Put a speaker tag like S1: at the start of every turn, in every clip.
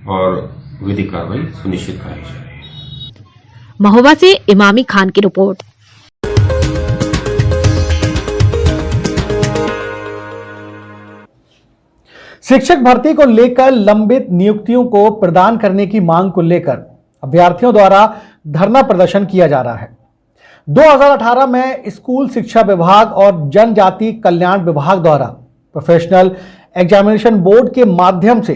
S1: और विधिक कार्रवाई सुनिश्चित कराई जाए।
S2: महोबा से इमामी खान की रिपोर्ट।
S3: शिक्षक भर्ती को लेकर लंबित नियुक्तियों को प्रदान करने की मांग को लेकर अभ्यर्थियों द्वारा धरना प्रदर्शन किया जा रहा है। 2018 में स्कूल शिक्षा विभाग और जनजाति कल्याण विभाग द्वारा प्रोफेशनल एग्जामिनेशन बोर्ड के माध्यम से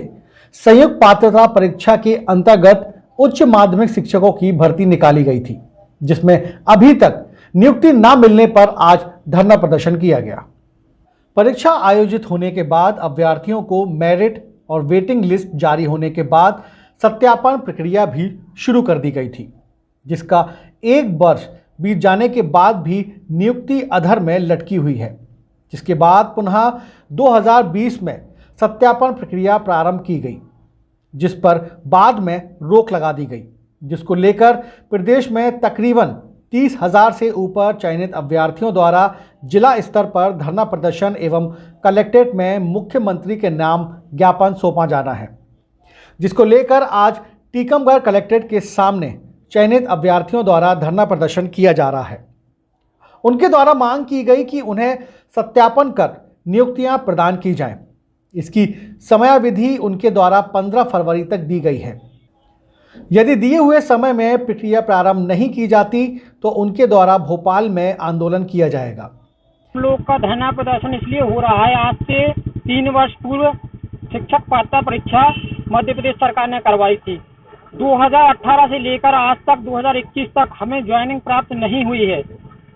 S3: संयुक्त पात्रता परीक्षा के अंतर्गत उच्च माध्यमिक शिक्षकों की भर्ती निकाली गई थी, जिसमें अभी तक नियुक्ति न मिलने पर आज धरना प्रदर्शन किया गया। परीक्षा आयोजित होने के बाद अभ्यर्थियों को मेरिट और वेटिंग लिस्ट जारी होने के बाद सत्यापन प्रक्रिया भी शुरू कर दी गई थी, जिसका 1 वर्ष बीत जाने के बाद भी नियुक्ति अधर में लटकी हुई है, जिसके बाद पुनः 2020 में सत्यापन प्रक्रिया प्रारंभ की गई, जिस पर बाद में रोक लगा दी गई, जिसको लेकर प्रदेश में तकरीबन 30,000 से ऊपर चयनित अभ्यर्थियों द्वारा जिला स्तर पर धरना प्रदर्शन एवं कलेक्ट्रेट में मुख्यमंत्री के नाम ज्ञापन सौंपा जाना है, जिसको लेकर आज टीकमगढ़ कलेक्ट्रेट के सामने चयनित अभ्यर्थियों द्वारा धरना प्रदर्शन किया जा रहा है। उनके द्वारा मांग की गई कि उन्हें सत्यापन कर नियुक्तियां प्रदान की जाएं। इसकी समयावधि उनके द्वारा 15 फरवरी तक दी गई है। यदि दिए हुए समय में प्रक्रिया प्रारंभ नहीं की जाती तो उनके द्वारा भोपाल में आंदोलन किया जाएगा।
S4: हम लोग का धरना प्रदर्शन इसलिए हो रहा है, आज से 3 वर्ष पूर्व शिक्षक पात्रता परीक्षा मध्य प्रदेश सरकार ने करवाई थी। 2018 से लेकर आज तक 2021 तक हमें ज्वाइनिंग प्राप्त नहीं हुई है।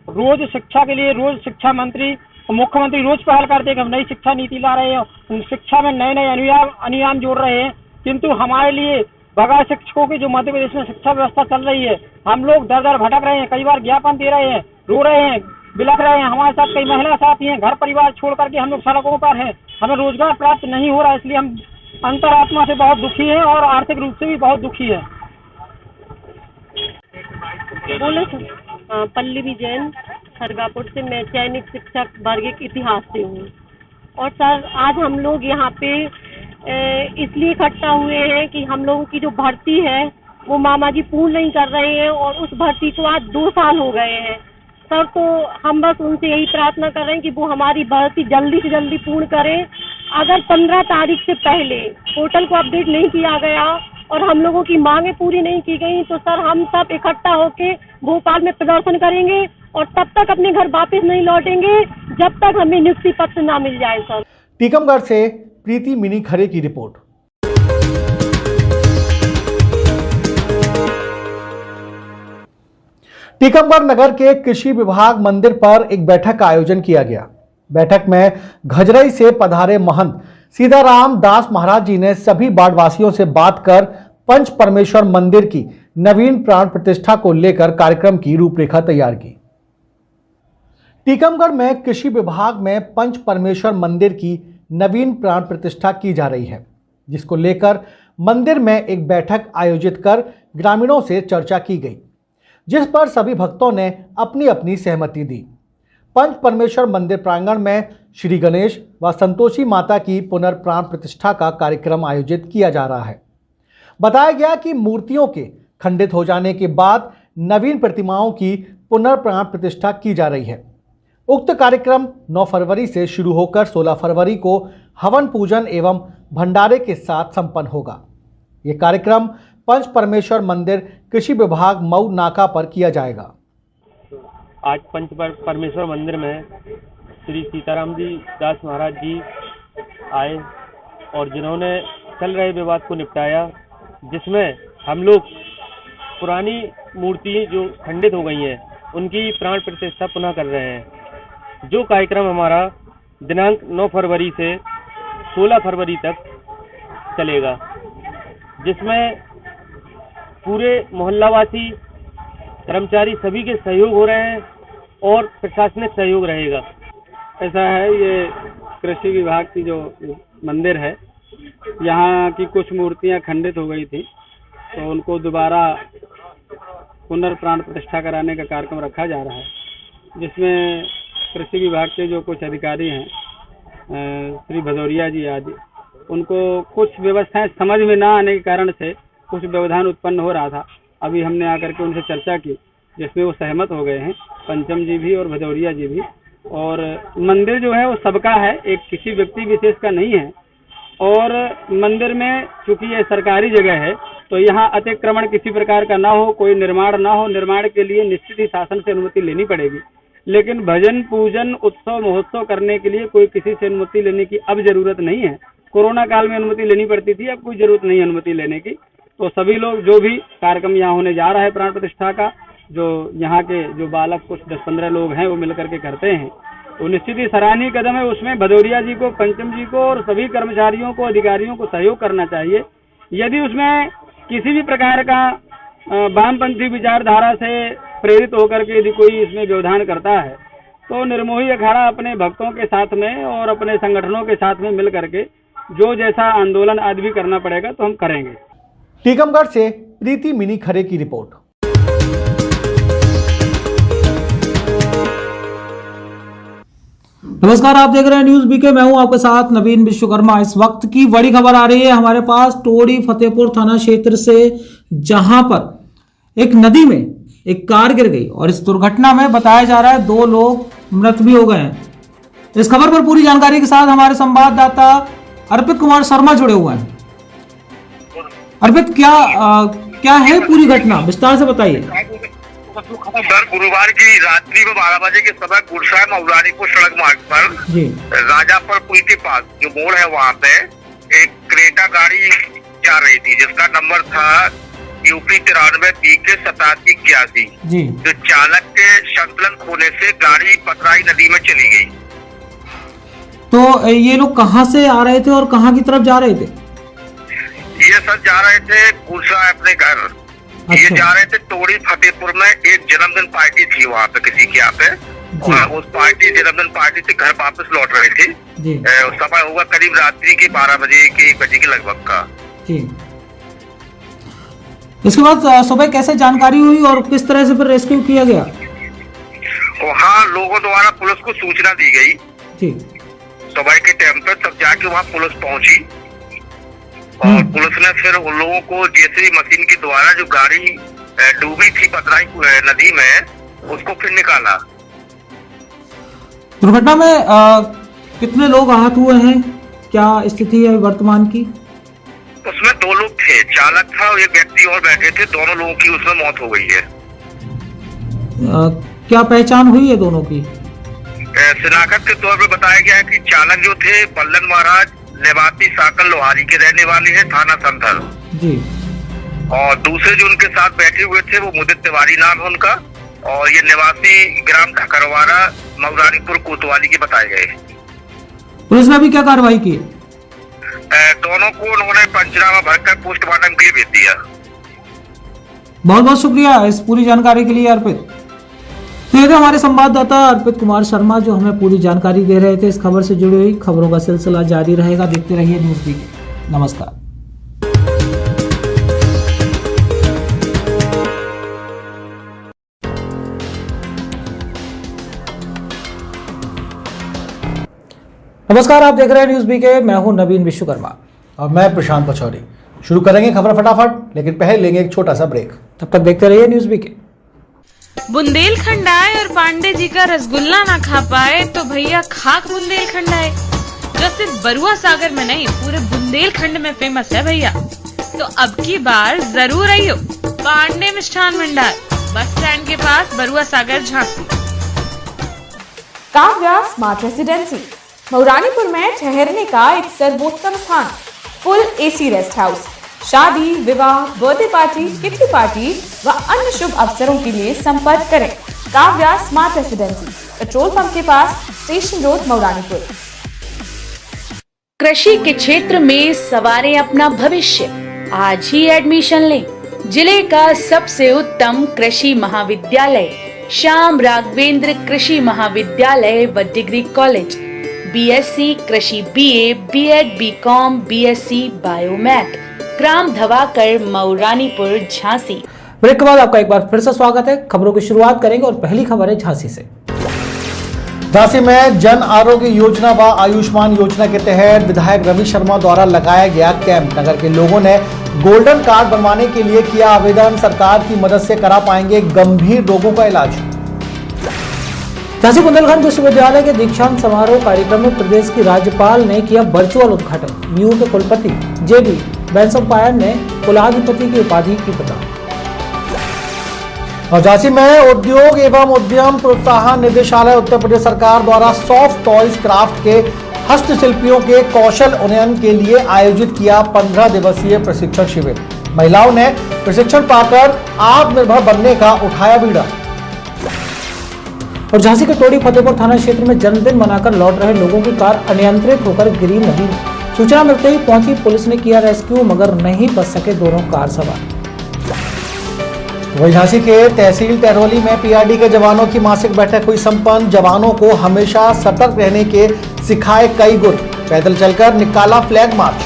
S4: रोज शिक्षा के लिए रोज शिक्षा मंत्री मुख्यमंत्री रोज पहल करते हैं कि हम नई शिक्षा नीति ला रहे हैं, शिक्षा में नए नए अनुयाम जोड़ रहे हैं, किंतु हमारे लिए बगैर शिक्षकों की जो मध्य प्रदेश में शिक्षा व्यवस्था चल रही है, हम लोग दर दर भटक रहे हैं। कई बार ज्ञापन दे रहे हैं, रो रहे हैं, बिलख रहे हैं। हमारे साथ कई महिला साथी हैं, घर परिवार छोड़ करके हम लोग सड़कों पर हैं। हमें रोजगार प्राप्त नहीं हो रहा है, इसलिए हम अंतरात्मा से बहुत दुखी हैं और आर्थिक रूप से भी बहुत दुखी है।
S5: बोले पल्लवी जैन खरगापुर से, मैं चयनित शिक्षक वर्ग के इतिहास से हूँ। और सर आज हम लोग यहाँ पे इसलिए इकट्ठा हुए हैं कि हम लोगों की जो भर्ती है वो मामा जी पूर्ण नहीं कर रहे हैं और उस भर्ती को आज 2 साल हो गए हैं सर। तो हम बस उनसे यही प्रार्थना कर रहे हैं कि वो हमारी भर्ती जल्दी से जल्दी पूर्ण करें। अगर 15 तारीख से पहले पोर्टल को अपडेट नहीं किया गया और हम लोगों की मांगें पूरी नहीं की गई तो सर हम सब इकट्ठा होकर भोपाल में प्रदर्शन करेंगे और तब तक अपने घर वापस नहीं लौटेंगे जब तक हमें नियुक्ति पत्र ना मिल जाए सर।
S3: टीकमगढ़ से प्रीति मिनी खरे की रिपोर्ट। टीकमगढ़ नगर के कृषि विभाग मंदिर पर एक बैठक का आयोजन किया गया। बैठक में घजरई से पधारे महंत सीताराम दास महाराज जी ने सभी वार्डवासियों से बात कर पंच परमेश्वर मंदिर की नवीन प्राण प्रतिष्ठा को लेकर कार्यक्रम की रूपरेखा तैयार की। टीकमगढ़ में कृषि विभाग में पंच परमेश्वर मंदिर की नवीन प्राण प्रतिष्ठा की जा रही है, जिसको लेकर मंदिर में एक बैठक आयोजित कर ग्रामीणों से चर्चा की गई, जिस पर सभी भक्तों ने अपनी अपनी सहमति दी। पंच परमेश्वर मंदिर प्रांगण में श्री गणेश व संतोषी माता की पुनर्प्राण प्रतिष्ठा का कार्यक्रम आयोजित किया जा रहा है। बताया गया कि मूर्तियों के खंडित हो जाने के बाद नवीन प्रतिमाओं की पुनर्प्राण प्रतिष्ठा की जा रही है। उक्त कार्यक्रम 9 फरवरी से शुरू होकर 16 फरवरी को हवन पूजन एवं भंडारे के साथ संपन्न होगा। ये कार्यक्रम पंच परमेश्वर मंदिर कृषि विभाग मऊ नाका पर किया जाएगा।
S4: आज पंच परमेश्वर मंदिर में श्री सीताराम जी दास महाराज जी आए और जिन्होंने चल रहे विवाद को निपटाया, जिसमें हम लोग पुरानी मूर्ति जो खंडित हो गई हैं उनकी प्राण प्रतिष्ठा पुनः कर रहे हैं। जो कार्यक्रम हमारा दिनांक 9 फरवरी से 16 फरवरी तक चलेगा, जिसमें पूरे मोहल्लावासी कर्मचारी सभी के सहयोग हो रहे हैं और प्रशासनिक सहयोग रहेगा।
S6: ऐसा है, ये कृषि विभाग की जो मंदिर है, यहाँ की कुछ मूर्तियाँ खंडित हो गई थी, तो उनको दोबारा पुनर्प्राण प्रतिष्ठा कराने का कार्यक्रम रखा जा रहा है, जिसमें कृषि विभाग के जो कुछ अधिकारी हैं, श्री भदौरिया जी आदि, उनको कुछ व्यवस्थाएं समझ में ना आने के कारण से कुछ व्यवधान उत्पन्न हो रहा था। अभी हमने आकर के उनसे चर्चा की, जिसमें वो सहमत हो गए हैं, पंचम जी भी और भदौरिया जी भी। और मंदिर जो है वो सबका है, एक किसी व्यक्ति विशेष का नहीं है। और मंदिर में चूंकि ये सरकारी जगह है तो यहाँ अतिक्रमण किसी प्रकार का ना हो, कोई निर्माण ना हो। निर्माण के लिए निश्चित ही शासन से अनुमति लेनी पड़ेगी, लेकिन भजन पूजन उत्सव महोत्सव करने के लिए कोई किसी से अनुमति लेने की अब जरूरत नहीं है। कोरोना काल में अनुमति लेनी पड़ती थी, अब कोई जरूरत नहीं है अनुमति लेने की। तो सभी लोग जो भी कार्यक्रम यहाँ होने जा रहा है प्राण प्रतिष्ठा का, जो यहाँ के जो बालक कुछ 10-15 लोग हैं वो मिलकर के करते हैं, तो निश्चित ही सराहनीय कदम है। उसमें भदौरिया जी को, पंचम जी को और सभी कर्मचारियों को, अधिकारियों को सहयोग करना चाहिए। यदि उसमें किसी भी प्रकार का वामपंथी विचारधारा से प्रेरित होकर के यदि कोई इसमें व्यवधान करता है तो निर्मोही अखाड़ा अपने भक्तों के साथ में और अपने संगठनों के साथ में मिल करके जो जैसा आंदोलन आदि भी करना पड़ेगा तो हम करेंगे।
S3: टीकमगढ़ से प्रीति मिनी खरे की रिपोर्ट।
S7: नमस्कार, आप देख रहे हैं न्यूज बीके। मैं हूं आपके साथ नवीन विश्वकर्मा। इस वक्त की बड़ी खबर आ रही है हमारे पास टोड़ी फतेहपुर थाना क्षेत्र से, जहां पर एक नदी में एक कार गिर गई और इस दुर्घटना में बताया जा रहा है 2 लोग मृत भी हो गए हैं। इस खबर पर पूरी जानकारी के साथ हमारे संवाददाता अर्पित कुमार शर्मा जुड़े हुए हैं। अर्पित, क्या है पूरी घटना, विस्तार से बताइए।
S8: सर, गुरुवार की रात्रि में 12 बजे के समय गुरसा मऊरानीपुर सड़क मार्ग पर राजापुर पुल के पास जो मोड़ है वहाँ पे एक क्रेटा गाड़ी जा रही थी, जिसका नंबर था यूपी 93 PK 8781, जो चालक के संतुलन खोने से गाड़ी पथराई नदी में चली गई।
S7: तो ये लोग कहाँ से आ रहे थे और कहाँ की तरफ जा रहे थे?
S8: ये सर जा रहे थे गुरसा अपने घर। अच्छा। ये जा रहे थे टोड़ी फतेहपुर में, एक जन्मदिन पार्टी थी वहाँ पे किसी के यहाँ पे, और उस जन्मदिन पार्टी से घर वापस लौट रहे थे। समय होगा करीब रात्रि के 12 बजे के 1 बजे के लगभग का। जी।
S7: इसके बाद सुबह कैसे जानकारी हुई और किस तरह से फिर रेस्क्यू किया गया?
S8: वहाँ लोगों द्वारा पुलिस को सूचना दी गई जी। सुबह के टाइम पे तब जाके वहाँ पुलिस पहुंची और पुलिस ने फिर उन लोगों को जेसीबी मशीन के द्वारा जो गाड़ी डूबी थी पथराई नदी में, उसको फिर निकाला।
S7: दुर्घटना में कितने लोग आहत हुए हैं, क्या स्थिति है वर्तमान की?
S8: उसमें 2 लोग थे, चालक था और एक व्यक्ति और बैठे थे। दोनों लोगों की उसमें मौत हो गई है।
S7: क्या पहचान हुई है दोनों की?
S8: शिनाख्त के तौर पर बताया गया है कि चालक जो थे बल्लन महाराज निवासी साकल लोहारी के रहने वाले हैं, थाना संथल जी। और दूसरे जो उनके साथ बैठे हुए थे वो मुदित तिवारी नाम है उनका, और ये निवासी ग्राम खकरवारा मऊरानीपुर कोतवाली के बताए गए।
S7: पुलिस ने अभी क्या कार्रवाई की?
S8: दोनों को उन्होंने पंचनामा भरकर पोस्टमार्टम के लिए भेज दिया।
S7: बहुत बहुत शुक्रिया इस पूरी जानकारी के लिए अर्पित। तो ये थे हमारे संवाददाता अर्पित कुमार शर्मा जो हमें पूरी जानकारी दे रहे थे। इस खबर से जुड़ी हुई खबरों का सिलसिला जारी रहेगा, देखते रहिए न्यूज बीके। नमस्कार। नमस्कार, आप देख रहे हैं न्यूज बीके। मैं हूं नवीन विश्वकर्मा
S3: और मैं प्रशांत पचौरी। शुरू करेंगे खबर फटाफट, लेकिन पहले लेंगे एक छोटा सा ब्रेक।
S7: तब तक देखते रहिए न्यूज बीके।
S9: बुंदेलखंड आए और पांडे जी का रसगुल्ला ना खा पाए तो भैया खाक बुंदेलखंड आए, जो सिर्फ बरुआ सागर में नहीं पूरे बुंदेलखंड में फेमस है भैया। तो अब की बार जरूर आइयो पांडे मिष्ठान भंडार, बस स्टैंड के पास, बरुआ सागर, झांसी।
S10: काव्या स्मार्ट रेसिडेंसी मऊरानीपुर में ठहरने का एक सर्वोत्तम स्थान, फुल AC रेस्ट हाउस। शादी, विवाह, बर्थडे पार्टी, किटी पार्टी व अन्य शुभ अवसरों के लिए संपर्क करें Kavya smart residency, petrol pump के पास, स्टेशन रोड, मऊरानीपुर।
S11: कृषि के क्षेत्र में सवारें अपना भविष्य, आज ही एडमिशन लें। जिले का सबसे उत्तम कृषि महाविद्यालय श्याम राघवेंद्र कृषि महाविद्यालय व डिग्री कॉलेज, BSc कृषि, BA, B.Ed, B.Com, BSc biomath, ग्राम धवाकर, मऊरानीपुर, झांसी।
S7: ब्रेक के बाद आपका एक बार फिर से स्वागत है। खबरों की शुरुआत करेंगे और पहली खबर है झांसी से।
S3: झांसी में जन आरोग्य योजना व आयुष्मान योजना के तहत विधायक रवि शर्मा द्वारा लगाया गया कैंप। नगर के लोगों ने गोल्डन कार्ड बनवाने के लिए किया आवेदन। सरकार की मदद से करा पाएंगे गंभीर रोगों का इलाज।
S7: झांसी बुंदेलखंड विश्वविद्यालय के दीक्षांत समारोह कार्यक्रम में प्रदेश की राज्यपाल ने किया वर्चुअल उद्घाटन। म्यू के कुलपति जेबी बेंसम्पायर ने कुलाधिपति की उपाधि की प्रदान।
S3: और झांसी में उद्योग एवं उद्यम प्रोत्साहन निदेशालय उत्तर प्रदेश सरकार द्वारा सॉफ्ट टॉयज क्राफ्ट के हस्तशिल्पियों के कौशल उन्नयन के लिए आयोजित किया 15 दिवसीय प्रशिक्षण शिविर। महिलाओं ने प्रशिक्षण पाकर आत्मनिर्भर बनने का उठाया बीड़ा।
S7: और झांसी के टोड़ी फतेहपुर थाना क्षेत्र में जन्मदिन मनाकर लौट रहे लोगों की कार अनियंत्रित होकर गिरी नदी में। सूचना मिलते ही पहुंची पुलिस ने किया रेस्क्यू, मगर नहीं बच सके दोनों कार सवार।
S3: वहीं झांसी के तहसील टहरौली में पीआरडी के जवानों की मासिक बैठक हुई संपन्न। जवानों को हमेशा सतर्क रहने के सिखाए कई गुर। पैदल चलकर निकाला फ्लैग मार्च।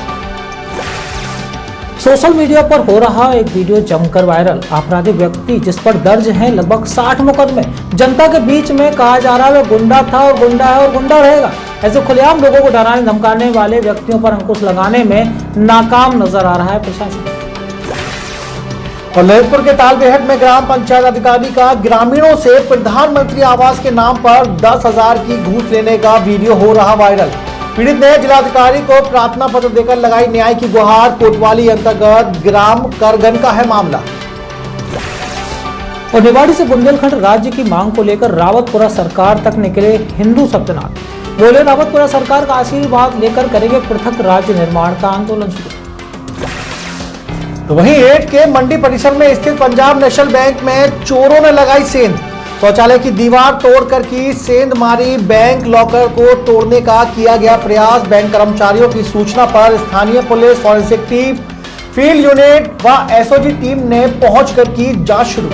S7: सोशल मीडिया पर हो रहा एक वीडियो जमकर वायरल। आपराधिक व्यक्ति जिस पर दर्ज हैं लगभग 60 मुकदमे, जनता के बीच में कहा जा रहा है वह गुंडा था और गुंडा है और गुंडा रहेगा। ऐसे खुलेआम लोगों को डराने धमकाने वाले व्यक्तियों पर अंकुश लगाने में नाकाम नजर आ रहा है प्रशासन।
S3: और ललितपुर के तालबेहट में ग्राम पंचायत अधिकारी का ग्रामीणों से प्रधानमंत्री आवास के नाम पर 10,000 की घूस लेने का वीडियो हो रहा वायरल। पीड़ित ने जिलाधिकारी को प्रार्थना पत्र देकर लगाई न्याय की गुहार। कोतवाली अंतर्गत ग्राम करगन का है मामला।
S7: और निवाड़ी से बुंदेलखंड राज्य की मांग को लेकर रावतपुरा सरकार तक निकले हिंदू सत्यनाथ। बोले रावतपुरा सरकार का आशीर्वाद लेकर करेंगे पृथक राज्य निर्माण का आंदोलन शुरू।
S3: तो वहीं एट के मंडी परिसर में स्थित पंजाब नेशनल बैंक में चोरों ने लगाई सेंध। शौचालय की दीवार तोड़कर की सेंध मारी। बैंक लॉकर को तोड़ने का किया गया प्रयास। बैंक कर्मचारियों की सूचना पर स्थानीय police, forensic team, field unit व एसओजी टीम ने पहुंचकर की जांच शुरू।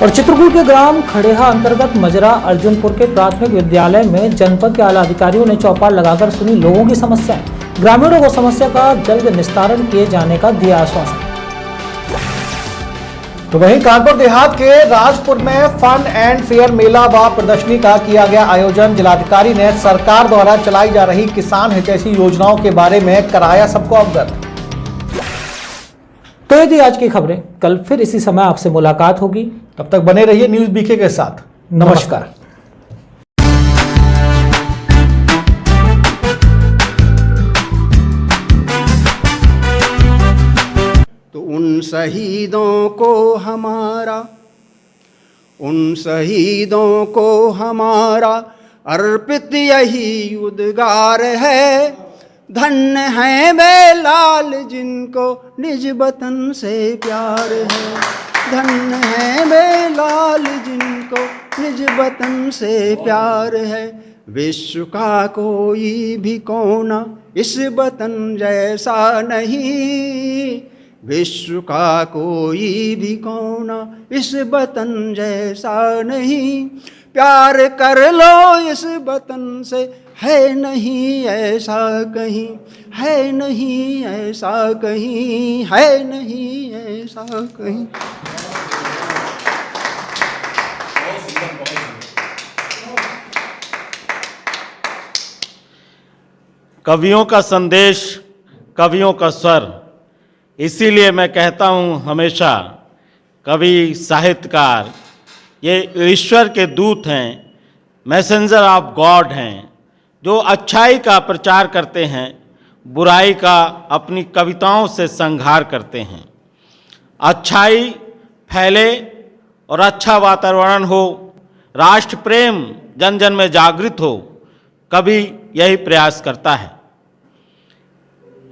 S7: और चित्रकूट के ग्राम खड़ेहा अंतर्गत मजरा अर्जुनपुर के प्राथमिक विद्यालय में जनपद के आला अधिकारियों ने चौपाल लगाकर सुनी लोगों की समस्याएं। ग्रामीणों को समस्या का जल्द निस्तारण किए जाने का दिया आश्वासन।
S3: तो वहीं कानपुर देहात के राजपुर में फन एंड फेयर मेला व प्रदर्शनी का किया गया आयोजन। जिलाधिकारी ने सरकार द्वारा चलाई जा रही किसान हितैषी योजनाओं के बारे में कराया सबको अवगत।
S7: तो ये थी आज की खबरें। कल फिर इसी समय आपसे मुलाकात होगी।
S3: तब तक बने रहिए न्यूज बीके के साथ। नमस्कार।
S12: तो उन शहीदों को हमारा अर्पित यही उद्गार है। धन्य है वे लाल जिनको निज वतन से प्यार है। धन्य है वे लाल जिनको निज वतन से प्यार है। विश्व का कोई भी कोना इस वतन जैसा नहीं। विश्व का कोई भी कोना इस वतन जैसा नहीं। प्यार कर लो इस वतन से, है नहीं ऐसा कहीं, है नहीं ऐसा कहीं, है नहीं ऐसा कहीं।
S13: कवियों का संदेश, कवियों का स्वर। इसीलिए मैं कहता हूँ हमेशा, कवि, साहित्यकार ये ईश्वर के दूत हैं, मैसेंजर ऑफ गॉड हैं, जो अच्छाई का प्रचार करते हैं, बुराई का अपनी कविताओं से संहार करते हैं। अच्छाई फैले और अच्छा वातावरण हो, राष्ट्र प्रेम जन जन में जागृत हो, कवि यही प्रयास करता है।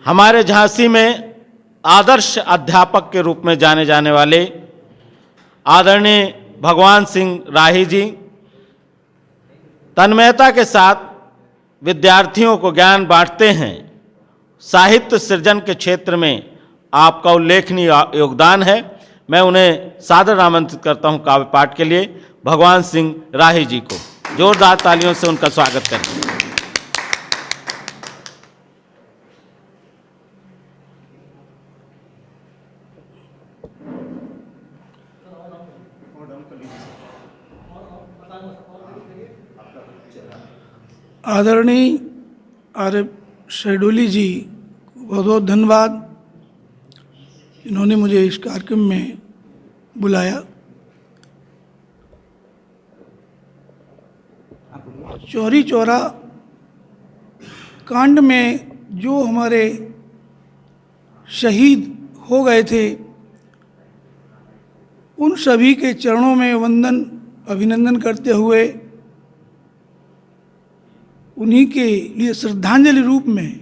S13: हमारे झांसी में आदर्श अध्यापक के रूप में जाने जाने वाले आदरणीय भगवान सिंह राही जी तन्मयता के साथ विद्यार्थियों को ज्ञान बांटते हैं। साहित्य सृजन के क्षेत्र में आपका उल्लेखनीय योगदान है। मैं उन्हें सादर आमंत्रित करता हूं काव्य पाठ के लिए। भगवान सिंह राही जी को जोरदार तालियों से उनका स्वागत करें।
S14: आदरणीय आर.एफ. शेडोली जी बहुत बहुत धन्यवाद, इन्होंने मुझे इस कार्यक्रम में बुलाया। चौरी चौरा कांड में जो हमारे शहीद हो गए थे, उन सभी के चरणों में वंदन अभिनंदन करते हुए उन्हीं के लिए श्रद्धांजलि रूप में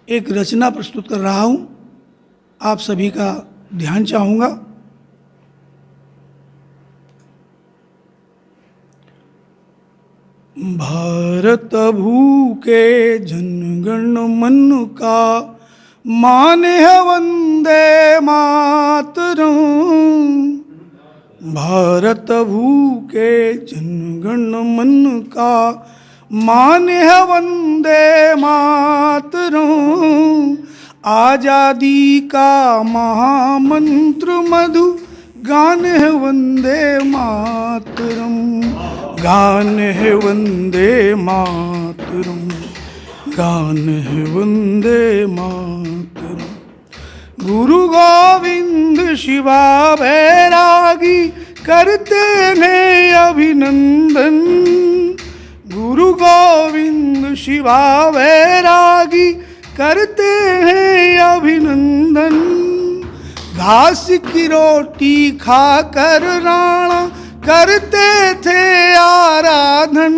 S14: एक रचना प्रस्तुत कर रहा हूँ। आप सभी का ध्यान चाहूँगा। भारत भूखे जनगण मन का मान है वंदे मातरम। भारत भूखे जनगण मन का मान है वंदे मातरम। आजादी का महामंत्र मधु गान है वंदे मातरम। गान है वंदे मातरम। गान है वंदे मातरम। गुरु गोविंद शिवा बैरागी करते हैं अभिनंदन। गुरु गोविंद शिवा बैरागी करते हैं अभिनंदन। घास की रोटी खाकर राणा करते थे आराधन।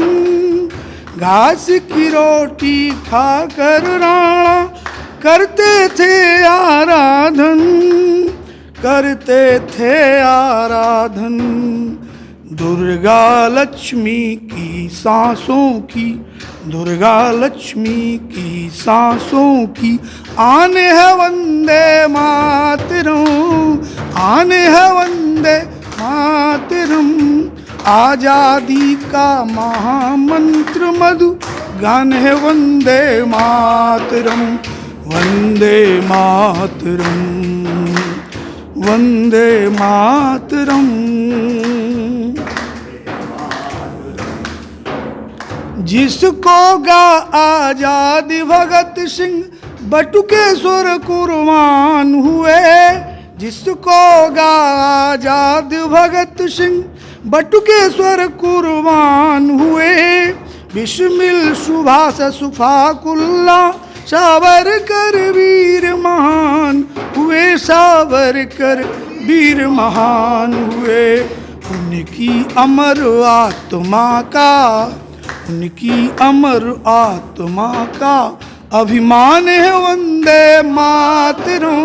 S14: घास की रोटी खाकर राणा करते थे आराधन। करते थे आराधन। दुर्गा लक्ष्मी की सांसों की, दुर्गा लक्ष्मी की सांसों की आन है वंदे मातरम। आन है वंदे मातरम। आजादी का महामंत्र मधु गान है वंदे मातरम। वंदे मातरम। वंदे मातरम। जिसको गा आजाद भगत सिंह बटुकेश्वर कुर्बान हुए। जिसको गा आजाद भगत सिंह बटुकेश्वर कुर्बान हुए। बिस्मिल सुभाष सुफाकुल्ला सावरकर वीर महान हुए। सावरकर वीर महान हुए। उनकी अमर आत्मा का, उनकी अमर आत्मा का अभिमान है वंदे मातरम।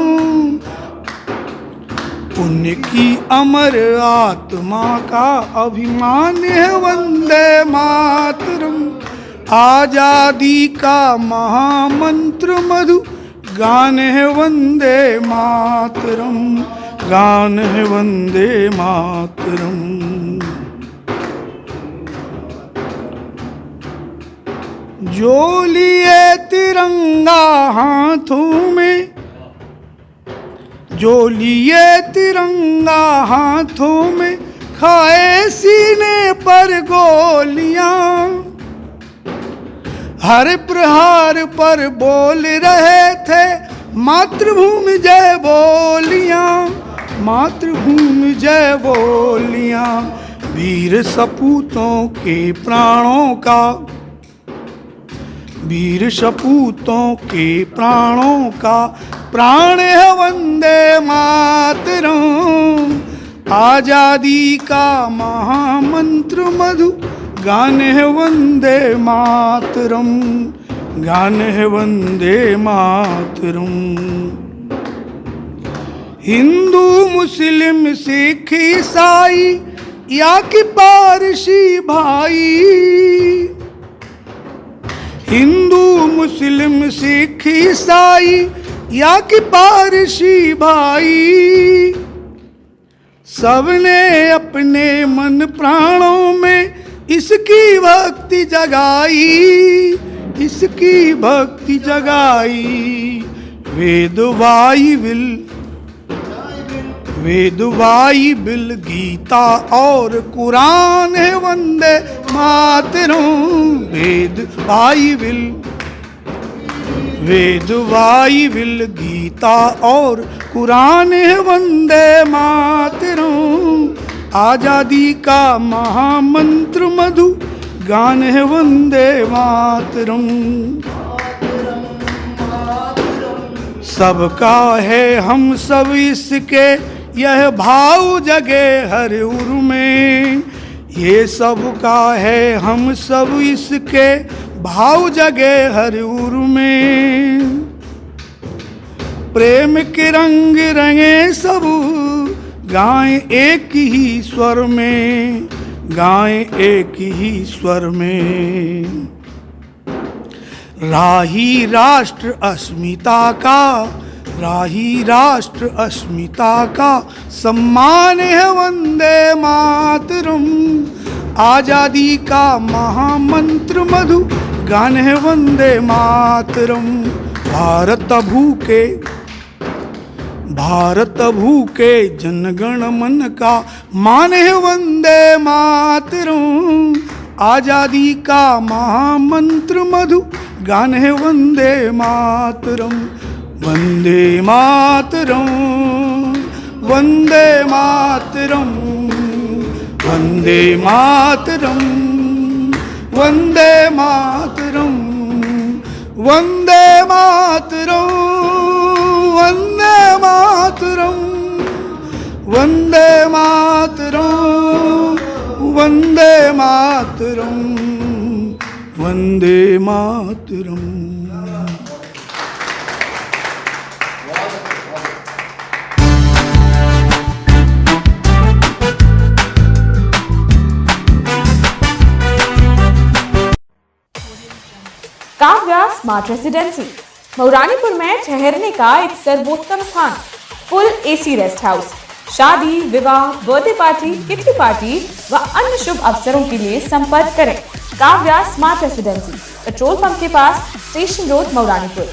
S14: उनकी अमर आत्मा का अभिमान है वंदे मातरम। आजादी का महामंत्र मधु गान है वंदे मातरम। गान है वंदे मातरम। जो लिए तिरंगा हाथों में, जो लिए तिरंगा हाथों में खाए सीने पर गोलियां। हर प्रहार पर बोल रहे थे मातृभूमि जय बोलियां। मातृभूमि जय बोलियां। वीर सपूतों के प्राणों का, वीर सपूतों के प्राणों का प्राण है वंदे मातरम। आजादी का महामंत्र मधु गान है वंदे मातरम। गान है वंदे मातरम। हिंदू मुस्लिम सिख ईसाई या कि पारसी भाई। हिंदू मुस्लिम सिख ईसाई या कि पारसी भाई। सबने अपने मन प्राणों में इसकी भक्ति जगाई। इसकी भक्ति जगाई। वेद बाइबिल, वेद बाइबिल गीता और कुरान है वंदे मातरम। वेद बाइबिल गीता और कुरान है वंदे मातरम। आजादी का महामंत्र मधु गान है वंदे मातरम। सबका है हम सब इसके यह भाव जगे हर उर में। ये सबका है हम सब इसके भाव जगे हर उर में। प्रेम के रंग रंगे सब गाएं एक ही स्वर में, गाएं एक ही स्वर में। राही राष्ट्र अस्मिता का, राही राष्ट्र अस्मिता का सम्मान है वंदे मातरम। आजादी का महामंत्र मधु गान है वंदे मातरम। भारत भूखे जनगण मन का मान है वंदे मातरम। आजादी का महामंत्र मधु गान है वंदे मातरम। वंदे मातरम, वंदे मातरम, वंदे मातरम, वंदे मातरम, वंदे मातरम, वंदे मातरम, वंदे मातरम, वंदे मातरम, वंदे मातरम।
S10: काव्या स्मार्ट रेसिडेंसी मऊरानीपुर में ठहरने का एक सर्वोत्तम स्थान। Full AC rest house. शादी, विवाह, बर्थडे पार्टी, किटी पार्टी व अन्य शुभ अवसरों के लिए संपर्क करें। Kavya smart residency, petrol pump के पास, स्टेशन रोड, मऊरानीपुर।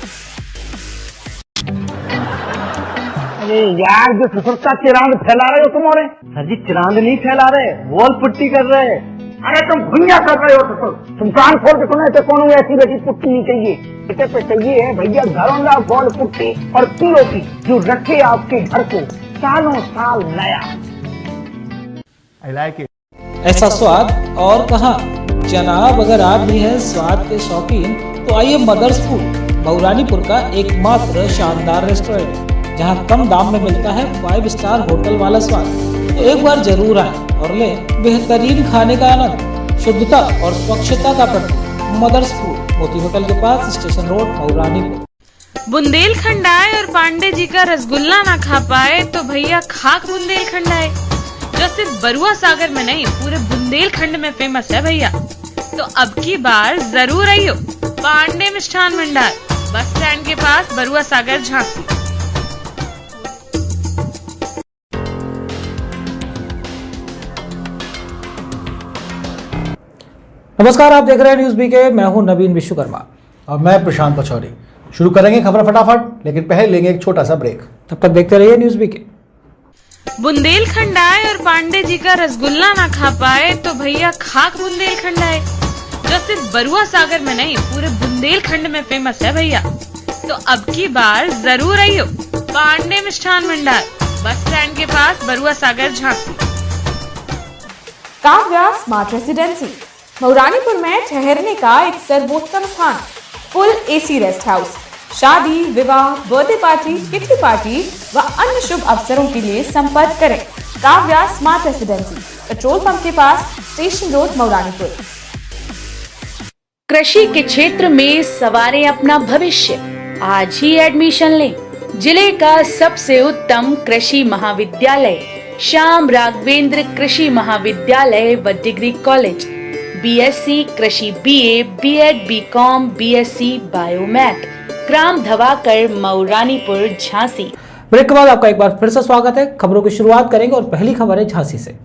S15: अरे यार, जो ससुर का चिरांद फैला रहे हो तुम। और सर जी, चिरांद नहीं फैला रहे, वॉल पुट्टी कर रहे। अरे तुम भुइया कर रहे हो ससुर। तुम कान खोल के सुने तो कौन ऐसी वैसी पुट्टी नहीं चाहिए। इसे पे चाहिए है भैया घरौंदा वॉल पुट्टी और पीओपी, जो रखे आपके घर को सालों साल नया।
S7: ऐसा स्वाद और कहाँ जनाब। अगर आप भी हैं स्वाद के शौकीन तो आइए मदर्स फूड, मऊरानीपुर का एकमात्र शानदार रेस्टोरेंट, जहां कम दाम में मिलता है 5 स्टार होटल वाला स्वाद। तो एक बार जरूर आए और ले बेहतरीन खाने का आनंद। शुद्धता और स्वच्छता का प्रतीक मदर्स फूड, मोती होटल के पास, स्टेशन रोड, मऊरानीपुर।
S9: बुंदेलखंड आए और पांडे जी का रसगुल्ला ना खा पाए तो भैया खाक बुंदेलखंड आए, जो सिर्फ बरुआ सागर में नहीं पूरे बुंदेलखंड में फेमस है भैया। तो अब की बार जरूर आइयो पांडे मिष्ठान भंडार, बस स्टैंड के पास, बरुआ सागर, झांसी।
S7: नमस्कार, आप देख रहे हैं न्यूज़ बीके। मैं हूं नवीन विश्वकर्मा
S3: और मैं प्रशांत पचौरी। शुरू करेंगे खबर फटाफट, लेकिन पहले लेंगे एक छोटा सा ब्रेक।
S7: तब तक देखते रहिए न्यूज़ बीके।
S9: बुंदेलखंड आए और पांडे जी का रसगुल्ला ना खा पाए तो भैया खाक बुंदेलखंड आए, जो सिर्फ बरुआ सागर में नहीं पूरे बुंदेलखंड में फेमस है भैया। तो अब की बार जरूर आइयो पांडे मिष्ठान भंडार, बस स्टैंड के पास, बरुआ सागर, झांसी।
S10: काव्या स्मार्ट रेसिडेंसी मऊरानीपुर में ठहरने का एक सर्वोत्तम स्थान। Full AC rest house. शादी, विवाह, बर्थडे पार्टी, किटी पार्टी व अन्य शुभ अवसरों के लिए संपर्क करें। Kavya smart residency, petrol pump के पास, स्टेशन रोड, मऊरानीपुर।
S11: कृषि के क्षेत्र में सवारें अपना भविष्य। आज ही एडमिशन लें। जिले का सबसे उत्तम कृषि महाविद्यालय श्याम राघवेंद्र कृषि महाविद्यालय व डिग्री कॉलेज। बीएससी कृषि, BA, BEd, BCom, BSc biomath, ग्राम धवाकर, मऊरानीपुर, झांसी।
S7: ब्रेक के बाद आपका एक बार फिर से स्वागत है। खबरों की शुरुआत करेंगे और पहली खबर है झांसी से।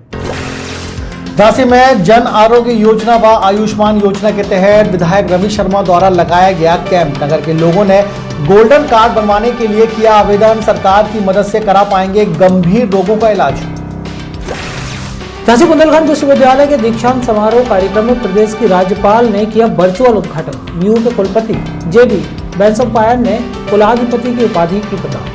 S3: झांसी में जन आरोग्य योजना व आयुष्मान योजना के तहत विधायक रवि शर्मा द्वारा लगाया गया कैंप। नगर के लोगों ने गोल्डन कार्ड बनवाने के लिए किया आवेदन, सरकार की मदद से करा पाएंगे गंभीर रोगों का इलाज।
S7: झांसी बुंदेलखंड विश्वविद्यालय के दीक्षांत समारोह कार्यक्रम में प्रदेश की राज्यपाल ने किया वर्चुअल उद्घाटन। न्यू के कुलपति जेबी बैंसम्पायर ने कुलाधिपति की उपाधि की प्रदान।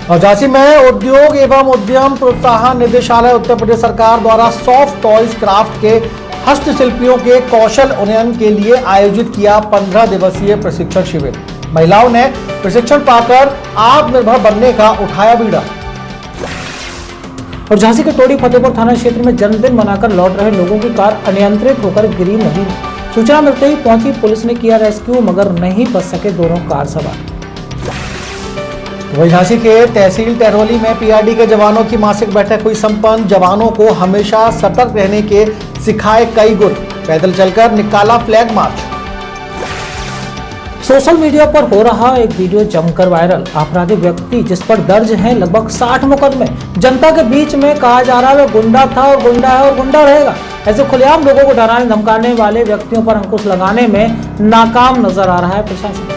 S3: और झांसी में उद्योग एवं उद्यम प्रोत्साहन निदेशालय उत्तर प्रदेश सरकार द्वारा सॉफ्ट टॉयज क्राफ्ट के हस्तशिल्पियों के कौशल उन्नयन के लिए आयोजित किया 15 दिवसीय प्रशिक्षण शिविर। महिलाओं ने प्रशिक्षण पाकर आत्मनिर्भर बनने का उठाया बीड़ा।
S7: और झांसी के टोड़ी फतेहपुर थाना क्षेत्र में जन्मदिन मनाकर लौट रहे लोगों की कार अनियंत्रित होकर गिरी नदी में। सूचना मिलते ही पहुंची पुलिस ने किया रेस्क्यू, मगर नहीं बच सके दोनों कार सवार।
S3: वहीं झांसी के तहसील टहरौली में पीआरडी के जवानों की मासिक बैठक हुई संपन्न। जवानों को हमेशा सतर्क रहने के सिखाए कई गुर। पैदल चलकर निकाला फ्लैग मार्च।
S7: सोशल मीडिया पर हो रहा एक वीडियो जमकर वायरल। आपराधिक व्यक्ति जिस पर दर्ज हैं लगभग 60 मुकदमे, जनता के बीच में कहा जा रहा है वो गुंडा था और गुंडा है और गुंडा रहेगा। ऐसे खुलेआम लोगों को डराने धमकाने वाले व्यक्तियों पर अंकुश लगाने में नाकाम नजर आ रहा है प्रशासन।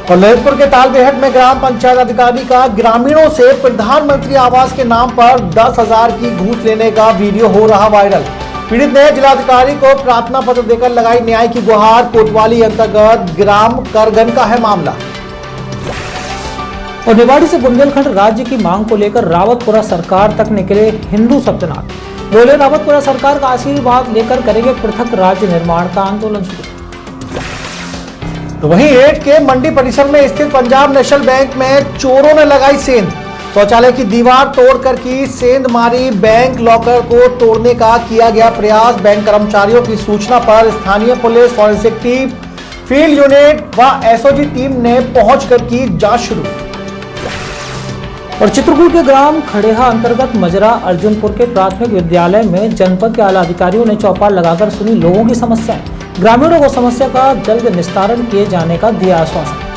S3: और ललितपुर के तालबेहट में ग्राम पंचायत अधिकारी का ग्रामीणों से प्रधानमंत्री आवास के नाम पर 10,000 की घूस लेने का वीडियो हो रहा वायरल। पीड़ित ने जिलाधिकारी को प्रार्थना पत्र देकर लगाई न्याय की गुहार। कोतवाली अंतर्गत ग्राम करगन का है मामला।
S7: और निवाड़ी से बुंदेलखंड राज्य की मांग को लेकर रावतपुरा सरकार तक निकले हिंदू सत्यनाथ। बोले रावतपुरा सरकार का आशीर्वाद लेकर करेंगे पृथक राज्य निर्माण का आंदोलन शुरू।
S3: तो वहीं एट के मंडी परिसर में स्थित पंजाब नेशनल बैंक में चोरों ने लगाई सेंध। शौचालय की दीवार तोड़कर की सेंध मारी। बैंक लॉकर को तोड़ने का किया गया प्रयास। बैंक कर्मचारियों की सूचना पर स्थानीय police, forensic team, field unit व एसओजी टीम ने पहुंचकर की जांच शुरू।
S7: और चित्रकूट के ग्राम खड़ेहा अंतर्गत मजरा अर्जुनपुर के प्राथमिक विद्यालय में जनपद के आला अधिकारियों ने चौपाल लगाकर सुनी लोगों की समस्याएं। ग्रामीणों को समस्या का जल्द निस्तारण किए जाने का दिया आश्वासन।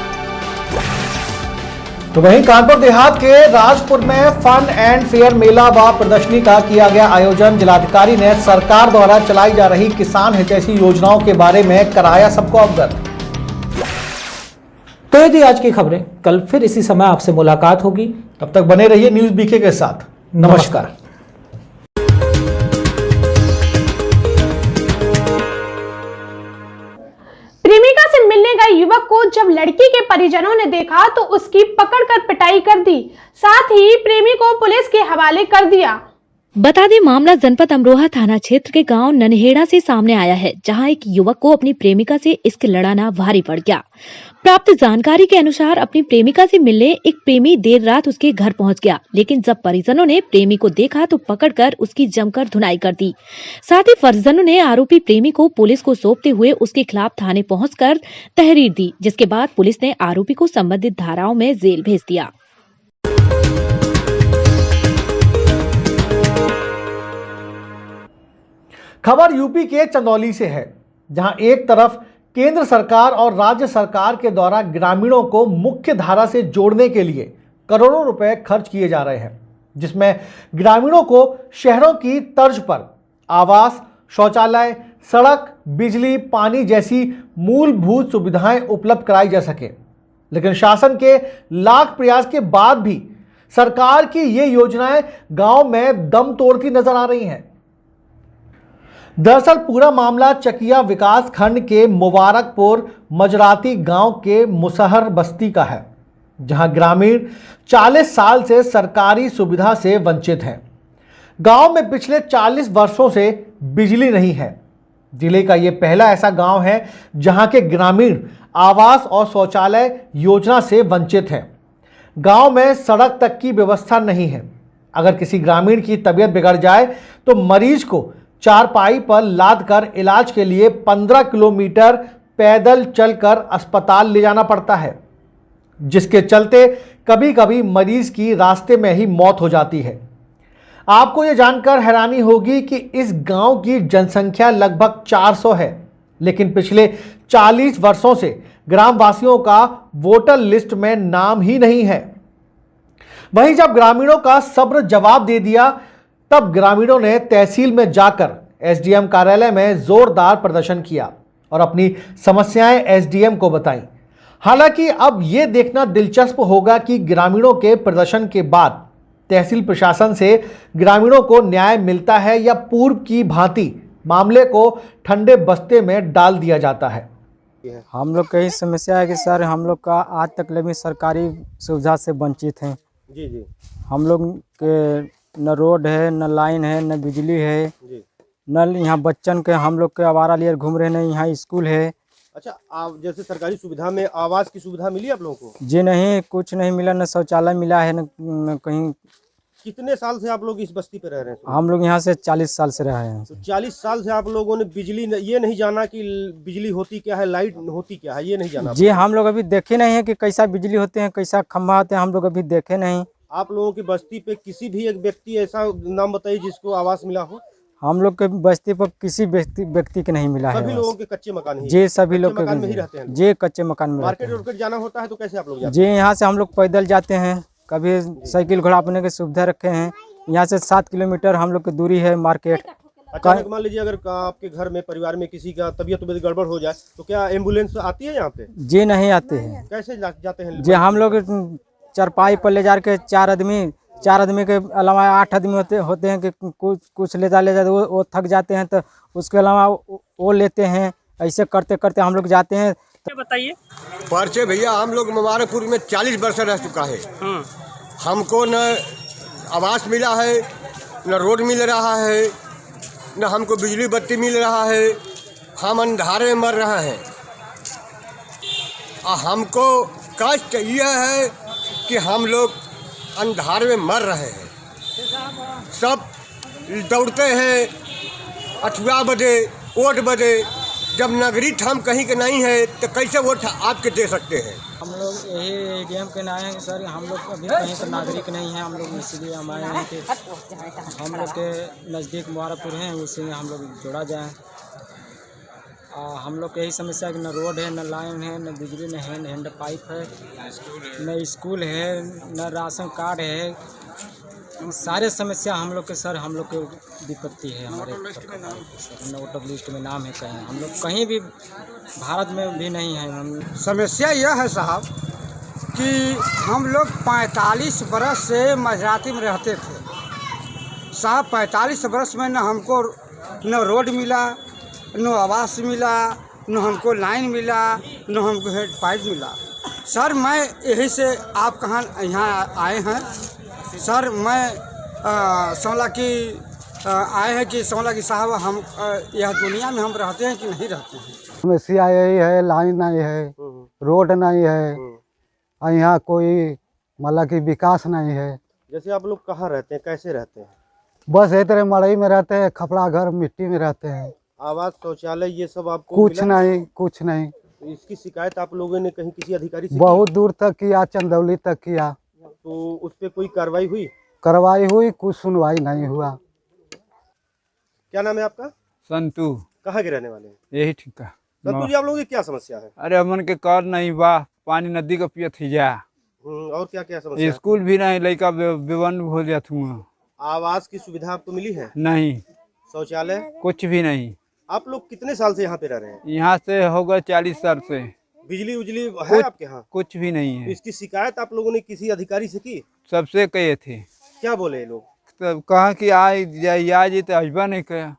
S3: तो वहीं कानपुर देहात के राजपुर में फन एंड फेयर मेला व प्रदर्शनी का किया गया आयोजन। जिलाधिकारी ने सरकार द्वारा चलाई जा रही किसान हितैषी योजनाओं के बारे में कराया सबको अवगत।
S7: तो ये थी आज की खबरें। कल फिर इसी समय आपसे मुलाकात होगी।
S3: तब तक बने रहिए न्यूज बीके के साथ। नमस्कार।
S16: प्रेमिका से मिलने गए युवक को जब लड़की के परिजनों ने देखा तो उसकी पकड़कर पिटाई कर दी, साथ ही प्रेमी को पुलिस के हवाले कर दिया।
S2: बता दें, मामला जनपद अमरोहा थाना क्षेत्र के गांव ननहेड़ा से सामने आया है, जहां एक युवक को अपनी प्रेमिका से इश्क लड़ाना भारी पड़ गया। प्राप्त जानकारी के अनुसार अपनी प्रेमिका से मिलने एक प्रेमी देर रात उसके घर पहुंच गया, लेकिन जब परिजनों ने प्रेमी को देखा तो पकड़कर उसकी जमकर धुनाई कर दी। साथ ही परिजनों ने आरोपी प्रेमी को पुलिस को सौंपते हुए उसके खिलाफ थाने पहुंचकर तहरीर दी, जिसके बाद पुलिस ने आरोपी को संबंधित धाराओं में जेल भेज दिया।
S3: खबर यूपी के चंदौली से है, जहां एक तरफ केंद्र सरकार और राज्य सरकार के द्वारा ग्रामीणों को मुख्य धारा से जोड़ने के लिए करोड़ों रुपए खर्च किए जा रहे हैं, जिसमें ग्रामीणों को शहरों की तर्ज पर आवास, शौचालय, सड़क, बिजली, पानी जैसी मूलभूत सुविधाएं उपलब्ध कराई जा सके। लेकिन शासन के लाख प्रयास के बाद भी सरकार की ये योजनाएं गांव में दम तोड़ती नजर आ रही हैं। दरअसल पूरा मामला चकिया विकास खंड के मुबारकपुर मजराती गांव के मुसहर बस्ती का है, जहां ग्रामीण 40 साल से सरकारी सुविधा से वंचित हैं। गांव में पिछले 40 वर्षों से बिजली नहीं है। जिले का यह पहला ऐसा गांव है जहां के ग्रामीण आवास और शौचालय योजना से वंचित हैं। गांव में सड़क तक की व्यवस्था नहीं है। अगर किसी ग्रामीण की तबीयत बिगड़ जाए तो मरीज को चारपाई पर लादकर इलाज के लिए 15 किलोमीटर पैदल चलकर अस्पताल ले जाना पड़ता है, जिसके चलते कभी कभी मरीज की रास्ते में ही मौत हो जाती है। आपको ये जानकर हैरानी होगी कि इस गांव की जनसंख्या लगभग 400 है, लेकिन पिछले 40 वर्षों से ग्रामवासियों का वोटर लिस्ट में नाम ही नहीं है। वहीं जब ग्रामीणों का सब्र जवाब दे दिया, तब ग्रामीणों ने तहसील में जाकर एसडीएम कार्यालय में जोरदार प्रदर्शन किया और अपनी समस्याएं एसडीएम को बताईं। हालांकि अब ये देखना दिलचस्प होगा कि ग्रामीणों के प्रदर्शन के बाद तहसील प्रशासन से ग्रामीणों को न्याय मिलता है या पूर्व की भांति मामले को ठंडे बस्ते में डाल दिया जाता है।
S17: हम लोग का यही समस्या है कि सर हम लोग का आज तक भी सरकारी सुविधा से वंचित हैं।
S18: जी जी।
S17: हम लोग के न रोड है, न लाइन है, न बिजली है, न यहाँ बच्चन के हम लोग के आवारा लिए घूम रहे हैं, यहाँ स्कूल है।
S18: अच्छा, आप जैसे सरकारी सुविधा में आवास की सुविधा मिली आप लोगों को?
S17: जी नहीं, कुछ नहीं मिला, न शौचालय मिला है, न कहीं।
S18: कितने साल से आप लोग इस बस्ती पे रह रहे हैं?
S17: हम लोग यहाँ से 40 साल से रहे हैं।
S18: तो 40 साल से आप लोगों ने बिजली ये नहीं जाना कि बिजली होती क्या है, लाइट होती क्या है, ये नहीं जाना?
S17: जी, हम लोग अभी देखे नहीं है कि कैसा बिजली होते हैं, कैसा खंभा होते हैं, हम लोग अभी देखे नहीं।
S18: आप लोगों की बस्ती पे किसी भी एक व्यक्ति ऐसा नाम बताइए जिसको आवास मिला हो?
S17: हम लोग के बस्ती पर किसी व्यक्ति के नहीं मिला है।
S18: सभी लोगों के कच्चे मकान ही?
S17: जी, सभी लोग
S18: मकान में ही रहते हैं।
S17: जी, कच्चे मकान में।
S18: मार्केट जाना होता है तो कैसे आप लोग जाते हैं?
S17: जी, यहाँ से हम लोग पैदल जाते हैं, कभी साइकिल घोड़ा अपने की सुविधा रखे हैं। यहाँ से 7 किलोमीटर हम लोग की दूरी है मार्केट।
S18: अचानक मान लीजिए अगर आपके घर में परिवार में किसी का तबीयत गड़बड़ हो जाए तो क्या एम्बुलेंस आती है यहाँ पे?
S17: जी नहीं आते हैं।
S18: कैसे जाते हैं?
S17: जी, हम लोग चारपाई पर ले जा के 4 आदमी के अलावा 8 आदमी होते हैं कि कुछ ले जाते वो थक जाते हैं, तो उसके अलावा वो लेते हैं। ऐसे करते करते हम लोग जाते हैं।
S19: बताइए।
S20: पर्चे भैया हम लोग मुबारकपुर में 40 वर्ष रह चुका है। हमको न आवास मिला है, न रोड मिल रहा है, न हमको बिजली बत्ती मिल रहा है। हम अंधारे में मर रहे हैं। हमको कष्ट यह है कि हम लोग अंधारे में मर रहे हैं। सब दौड़ते हैं 8 बजे वोट बजे, जब नगरी ठाम कहीं के नहीं है तो कैसे वोट आपके दे सकते हैं?
S17: हम लोग यही एडीएम के नाम है सर। हम लोग अभी कहीं का नागरिक नहीं है, हम लोग इसलिए हम आए हैं कि हम लोग के नज़दीक मुबारकपुर हैं, उसी में हम लोग जोड़ा जाए। हम लोग की यही समस्या है कि न रोड है, न लाइन है, न बिजली, न हैंड पाइप है, न स्कूल है, न राशन कार्ड है। सारे समस्या हम लोग के सर, हम लोग के विपत्ति है हमारे न वोटर लिस्ट में नाम है कहीं। हम लोग कहीं भी भारत में भी नहीं है।
S21: समस्या यह है साहब कि हम लोग 45 बरस से मजराती में रहते थे साहब। 45 बरस में न हमको न रोड मिला, न आवास मिला, न हमको लाइन मिला, न हमको हेड पाइप मिला। सर मैं यही से आप कहाँ यहाँ आए हैं सर। मैं समझला कि आए हैं कि समझला कि साहब हम यह दुनिया में हम रहते हैं कि नहीं रहते हैं।
S22: समस्या यही है, लाइन नहीं है, रोड नहीं है, और यहाँ कोई मतलब कि विकास नहीं है।
S18: जैसे आप लोग कहाँ रहते हैं, कैसे रहते हैं?
S22: बस ये तरह मड़ई में रहते हैं, खपड़ा घर मिट्टी में रहते हैं।
S18: आवास शौचालय ये सब आपको
S22: कुछ नहीं, कुछ नहीं।
S18: तो इसकी शिकायत आप लोगों ने कहीं किसी अधिकारी से
S22: बहुत दूर तक किया, चंदौली तक किया,
S18: तो उस पे कोई कार्रवाई हुई?
S22: कार्रवाई हुई, कुछ सुनवाई नहीं हुआ।
S18: क्या नाम है आपका?
S23: संतू।
S18: कहाँ के रहने वाले हैं?
S23: यही ठीक है।
S18: संतू जी, आप लोगों की क्या समस्या है?
S23: अरे हमन के कर नहीं बा, पानी नदी का पियत ही जा।
S18: और क्या क्या समस्या?
S23: स्कूल भी नहीं, लड़का विवन्न हो जात हुआ।
S18: आवास की सुविधा आपको मिली है?
S23: नहीं।
S18: शौचालय?
S23: कुछ भी नहीं।
S18: आप लोग कितने साल से यहाँ पे रह रहे हैं?
S23: यहाँ से होगा 40 साल से।
S18: बिजली उजली है आपके यहाँ?
S23: कुछ भी नहीं है।
S18: इसकी शिकायत आप लोगों ने किसी अधिकारी से की?
S23: सबसे कहे थे।
S18: क्या बोले ये लोग?
S23: तब कहा कि आज तो अजबा नहीं कहा।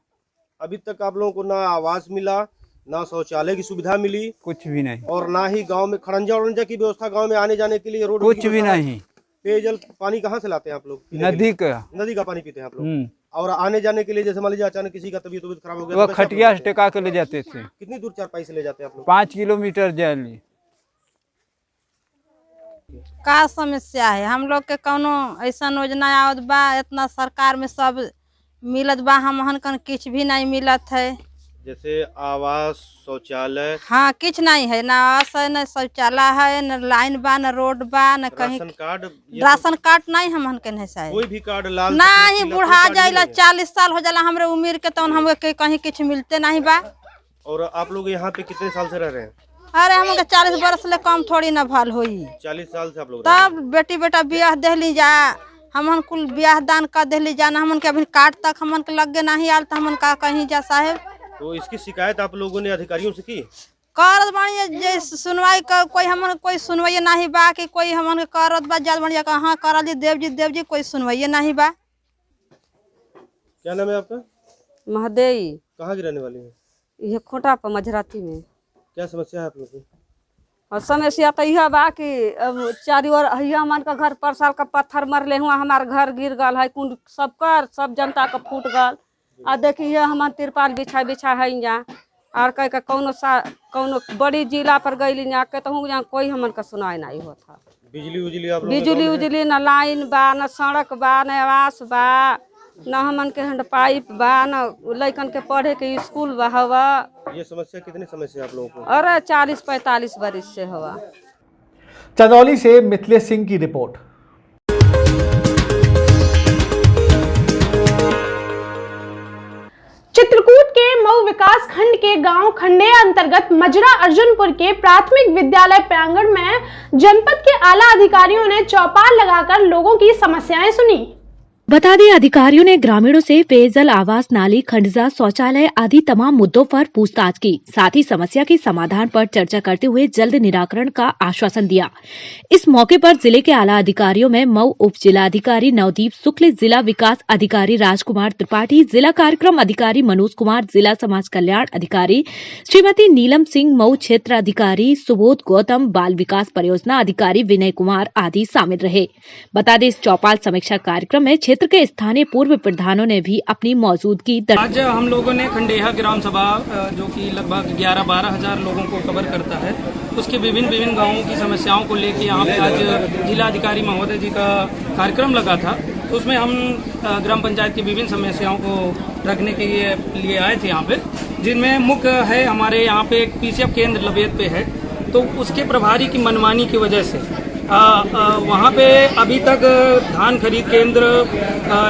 S18: अभी तक आप लोगों को ना आवास मिला, ना शौचालय की सुविधा मिली,
S23: कुछ भी नहीं।
S18: और ना ही गांव में खड़ंजा उड़ंजा की व्यवस्था, गांव में आने जाने के लिए रोड
S23: कुछ भी नहीं।
S18: पेयजल पानी कहाँ से लाते हैं आप लोग?
S23: नदी का।
S18: नदी का पानी पीते हैं आप लोग? और आने जाने के लिए जैसे मान लीजिए अचानक किसी का तबीयत खराब हो गया
S23: वो खटिया से टेका के ले जाते थे।
S18: कितनी दूर चारपाई से ले जाते हैं आप लोग?
S23: 5 किलोमीटर जाए।
S24: का समस्या है? हम लोग के कौनो ऐसा योजना आवत बा, इतना सरकार में सब मिलत बा, हमहन कन किछ भी नहीं मिलत है।
S18: जैसे आवास, शौचालय?
S24: हाँ, किछ नहीं है, ना आवास है, न शौचालय है, न लाइन बा, न रोड बा, न कहीं राशन कार्ड नहीं हमहन के नहीं है।
S18: कोई भी कार्ड लाल
S24: नहीं, बुढ़ा जाइला 40 साल हो जाला हमरे उम्र के, तो हम कहीं किछ मिलते नहीं बा।
S18: और आप लोग यहाँ पे कितने साल से रह रहे हैं?
S24: अरे हम 40 बरस ले कम थोड़ी न भल होई।
S18: 40 साल से आप लोग?
S24: तब बेटी बेटा ब्याह देली जा, हमन कुल ब्याह दान कर देली जा, हमन के अभी कार्ड तक हमन के लगे नहीं आल, तो हमन का कहीं जा साहेब।
S18: तो इसकी शिकायत आप लोगों ने अधिकारियों से की?
S24: करत बानी जे सुनवाई कर, कोई हमन कोई सुनवाई नहीं बा कि कोई हमन करत बा जल बनिया कहां करल जी देव जी कोई सुनवाई नहीं बा।
S18: क्या नाम है आपका?
S1: महदेई।
S18: कहाँ की रहने वाली है?
S1: ये खोटा पर मझराती में।
S18: क्या समस्या है आप लोग की?
S1: और समस्या तो यह बा कि अब चारी ओर हिया मन का घर पर साल का पत्थर मरले हुआ, हमार घर गिर गल है, कुंड सब जनता का फूट गल। आ देखिए हमार तिरपाल बिछा है यहाँ और कह के कौनो बड़ी जिला पर गई कहूँ यहाँ कोई हमन का सुनाई नहीं होता। बिजली उजली न लाइन बा, न सड़क बा, न आवास बा, न हमन के हैंड पाइप बा, न लइकन के पढ़े के स्कूल बा हवा।
S18: ये समस्या कितनी समस्या आप लोगों को?
S1: अरे 40-45 बरिस से हवा।
S3: चंदौली से मिथिलेश सिंह की रिपोर्ट।
S16: चित्रकूट के मऊ विकास खंड के गांव खंडेया अंतर्गत मजरा अर्जुनपुर के प्राथमिक विद्यालय प्रांगण में जनपद के आला अधिकारियों ने चौपाल लगाकर लोगों की समस्याएं सुनी।
S2: बता दें, अधिकारियों ने ग्रामीणों से पेयजल, आवास, नाली, खंडजा, शौचालय आदि तमाम मुद्दों पर पूछताछ की। साथ ही समस्या के समाधान पर चर्चा करते हुए जल्द निराकरण का आश्वासन दिया। इस मौके पर जिले के आला अधिकारियों में मऊ उप जिलाधिकारी नवदीप शुक्ल, जिला विकास अधिकारी राजकुमार त्रिपाठी, जिला कार्यक्रम अधिकारी मनोज कुमार, जिला समाज कल्याण अधिकारी श्रीमती नीलम सिंह, मऊ क्षेत्र अधिकारी सुबोध गौतम, बाल विकास परियोजना अधिकारी विनय कुमार आदि शामिल रहे। बता दें, इस चौपाल समीक्षा कार्यक्रम में क्षेत्र के स्थानीय पूर्व प्रधानों ने भी अपनी मौजूदगी
S4: आज हम लोगों ने खंडेहा ग्राम सभा जो कि लगभग 11-12 हजार लोगों को कवर करता है, उसके विभिन्न गांवों की समस्याओं को लेकर यहाँ पे आज जिलाधिकारी महोदय जी का कार्यक्रम लगा था। उसमें हम ग्राम पंचायत की विभिन्न समस्याओं को रखने के लिए आए थे यहाँ पे, जिनमें मुख्य है हमारे यहाँ पे एक पीसीएफ केंद्र लबेद पे है, तो उसके प्रभारी की मनमानी की वजह से वहाँ पे अभी तक धान खरीद केंद्र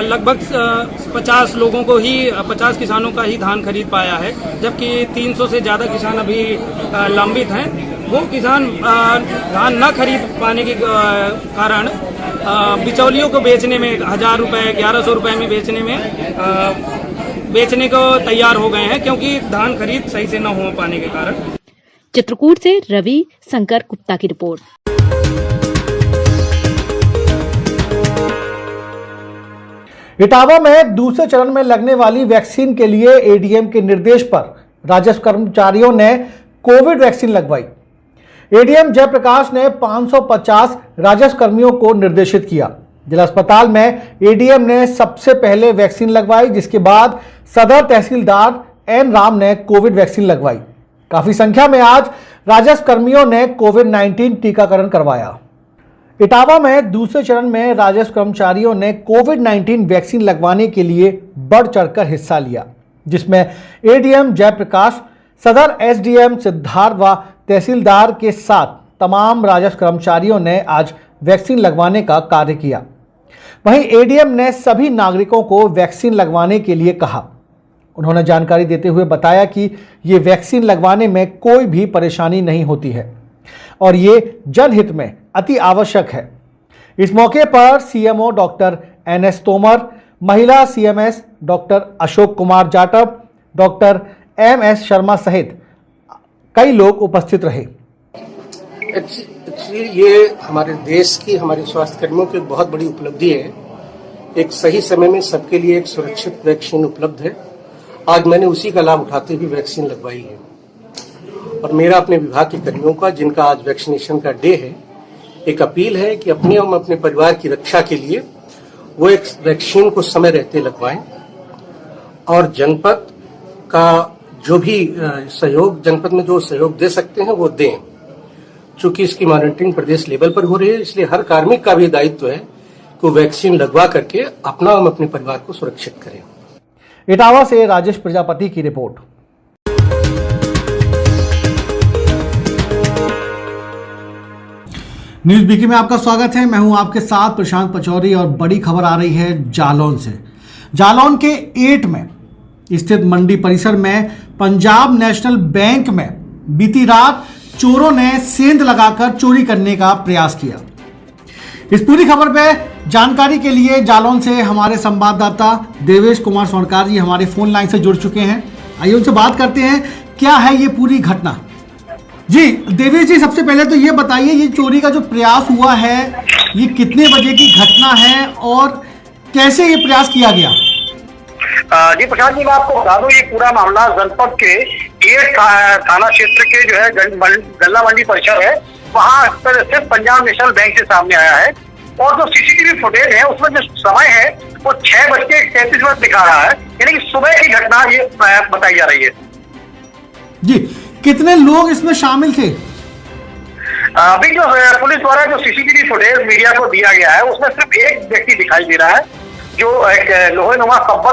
S4: लगभग 50 लोगों को ही 50 किसानों का ही धान खरीद पाया है, जबकि 300 से ज़्यादा किसान अभी लंबित हैं। वो किसान धान न खरीद पाने के कारण बिचौलियों को बेचने में 1000 रुपये 1100 रुपये में बेचने को तैयार हो गए हैं, क्योंकि धान खरीद सही से न हो पाने के कारण।
S2: चित्रकूट से रवि शंकर गुप्ता की रिपोर्ट।
S3: इटावा में दूसरे चरण में लगने वाली वैक्सीन के लिए एडीएम के निर्देश पर राजस्व कर्मचारियों ने कोविड वैक्सीन लगवाई। एडीएम जयप्रकाश ने 550 राजस्व कर्मियों को निर्देशित किया। जिला अस्पताल में एडीएम ने सबसे पहले वैक्सीन लगवाई, जिसके बाद सदर तहसीलदार एन राम ने कोविड वैक्सीन लगवाई। काफी संख्या में आज राजस्व कर्मियों ने कोविड-19 टीकाकरण करवाया। इटावा में दूसरे चरण में राजस्व कर्मचारियों ने कोविड-19 वैक्सीन लगवाने के लिए बढ़ चढ़कर हिस्सा लिया, जिसमें एडीएम जयप्रकाश, सदर एसडीएम सिद्धार्थ व तहसीलदार के साथ तमाम राजस्व कर्मचारियों ने आज वैक्सीन लगवाने का कार्य किया। वहीं एडीएम ने सभी नागरिकों को वैक्सीन लगवाने के लिए कहा। उन्होंने जानकारी देते हुए बताया कि ये वैक्सीन लगवाने में कोई भी परेशानी नहीं होती है और ये जनहित में अति आवश्यक है। इस मौके पर सीएमओ डॉक्टर एनएस तोमर, महिला CMS doctor Ashok Kumar Jatav, doctor MS Sharma सहित कई लोग उपस्थित रहे।
S5: ये हमारे देश की, हमारे स्वास्थ्य कर्मियों की बहुत बड़ी उपलब्धि है। एक सही समय में सबके लिए एक सुरक्षित वैक्सीन उपलब्ध है। आज मैंने उसी का लाभ उठाते हुए वैक्सीन लगवाई है और मेरा अपने विभाग के कर्मियों का, जिनका आज वैक्सीनेशन का डे है, एक अपील है कि अपने और अपने परिवार की रक्षा के लिए वो एक वैक्सीन को समय रहते लगवाएं और जनपद का जो भी सहयोग, जनपद में जो सहयोग दे सकते हैं वो दें। चूंकि इसकी मॉनिटरिंग प्रदेश लेवल पर हो रही है, इसलिए हर कार्मिक का भी दायित्व है कि वैक्सीन लगवा करके अपना और अपने परिवार को सुरक्षित करें।
S3: इटावा से राजेश प्रजापति की रिपोर्ट। न्यूज बीके में आपका स्वागत है। मैं हूं आपके साथ प्रशांत पचौरी और बड़ी खबर आ रही है जालौन से। जालौन के एट में स्थित मंडी परिसर में पंजाब नेशनल बैंक में बीती रात चोरों ने सेंध लगाकर चोरी करने का प्रयास किया। इस पूरी खबर पे जानकारी के लिए जालौन से हमारे संवाददाता देवेश कुमार स्वर्णकार जी हमारे फोन लाइन से जुड़ चुके हैं। आइए उनसे बात करते हैं, क्या है ये पूरी घटना। जी देवेश जी, सबसे पहले तो ये बताइए, ये चोरी का जो प्रयास हुआ है ये कितने बजे की घटना है और कैसे ये प्रयास किया गया?
S15: जी प्रशांत जी, मैं आपको बता दूं, ये पूरा मामला जनपद के एक थाना क्षेत्र के जो है गल्ला मंडी परिसर है, वहाँ सिर्फ पंजाब नेशनल बैंक से सामने आया है। और जो सीसीटीवी फुटेज है उसमें जो समय है वो 6:33 दिखा रहा है, यानी कि सुबह की घटना ये बताई जा रही है।
S3: जी, कितने लोग इसमें शामिल थे?
S15: अभी जो पुलिस द्वारा जो सीसीटीवी फुटेज मीडिया को दिया गया है उसमें सिर्फ एक व्यक्ति दिखाई दे रहा है, जो एक लोहे नुमा कब्बल